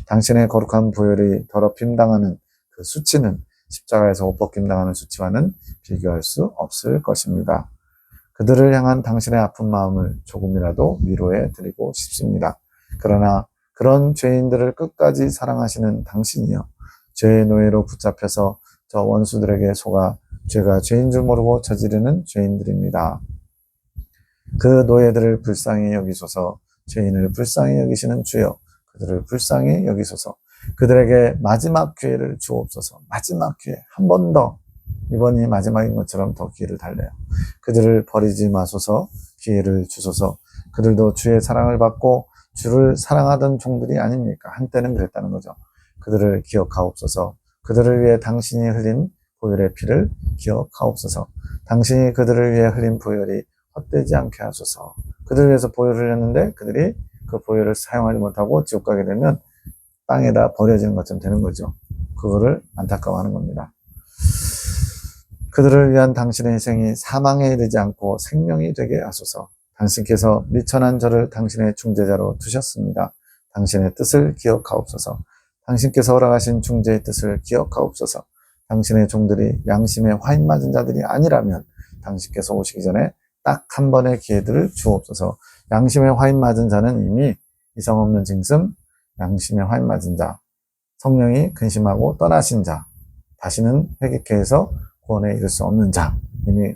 당신의 거룩한 보혈이 더럽힘 당하는 그 수치는 십자가에서 옷 벗김 당하는 수치와는 비교할 수 없을 것입니다. 그들을 향한 당신의 아픈 마음을 조금이라도 위로해 드리고 싶습니다. 그러나 그런 죄인들을 끝까지 사랑하시는 당신이요, 죄의 노예로 붙잡혀서 저 원수들에게 속아 죄가 죄인 줄 모르고 저지르는 죄인들입니다. 그 노예들을 불쌍히 여기소서. 죄인을 불쌍히 여기시는 주여, 그들을 불쌍히 여기소서. 그들에게 마지막 기회를 주옵소서. 마지막 기회, 한 번 더, 이번이 마지막인 것처럼 더 기회를 달래요. 그들을 버리지 마소서. 기회를 주소서. 그들도 주의 사랑을 받고 주를 사랑하던 종들이 아닙니까? 한때는 그랬다는 거죠. 그들을 기억하옵소서. 그들을 위해 당신이 흘린 보혈의 피를 기억하옵소서. 당신이 그들을 위해 흘린 보혈이 헛되지 않게 하소서. 그들을 위해서 보혈을 흘렸는데 그들이 그 보혈을 사용하지 못하고 지옥 가게 되면 땅에다 버려지는 것처럼 되는 거죠. 그거를 안타까워하는 겁니다. 그들을 위한 당신의 희생이 사망에 이르지 않고 생명이 되게 하소서. 당신께서 미천한 저를 당신의 중재자로 두셨습니다. 당신의 뜻을 기억하옵소서. 당신께서 허락하신 중재의 뜻을 기억하옵소서. 당신의 종들이 양심에 화인 맞은 자들이 아니라면 당신께서 오시기 전에 딱 한 번의 기회들을 주옵소서. 양심에 화인 맞은 자는 이미 이성 없는 징승, 양심에 화인 맞은 자, 성령이 근심하고 떠나신 자, 다시는 회개케 해서 구원에 이를 수 없는 자, 이미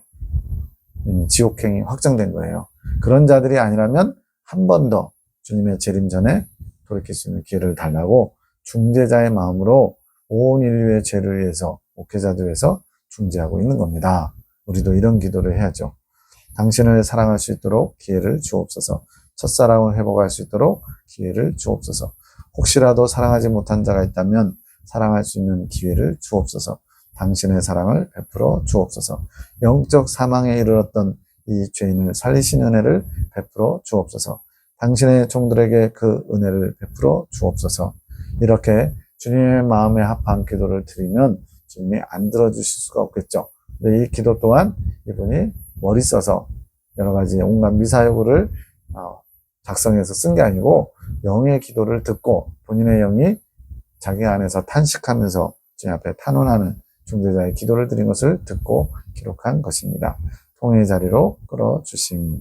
지옥행이 확정된 거예요. 그런 자들이 아니라면 한 번 더 주님의 재림 전에 돌이킬 수 있는 기회를 달라고 중재자의 마음으로 온 인류의 죄를 위해서, 목회자들 위해서 중재하고 있는 겁니다. 우리도 이런 기도를 해야죠. 당신을 사랑할 수 있도록 기회를 주옵소서. 첫사랑을 회복할 수 있도록 기회를 주옵소서. 혹시라도 사랑하지 못한 자가 있다면 사랑할 수 있는 기회를 주옵소서. 당신의 사랑을 베풀어 주옵소서. 영적 사망에 이르렀던 이 죄인을 살리신 은혜를 베풀어 주옵소서. 당신의 종들에게 그 은혜를 베풀어 주옵소서. 이렇게 주님의 마음에 합한 기도를 드리면 주님이 안 들어주실 수가 없겠죠. 근데 이 기도 또한 이분이 머리 써서 여러 가지 온갖 미사여구를 작성해서 쓴 게 아니고 영의 기도를 듣고 본인의 영이 자기 안에서 탄식하면서 주님 앞에 탄원하는 중재자의 기도를 드린 것을 듣고 기록한 것입니다. 통회의 자리로 끌어주심.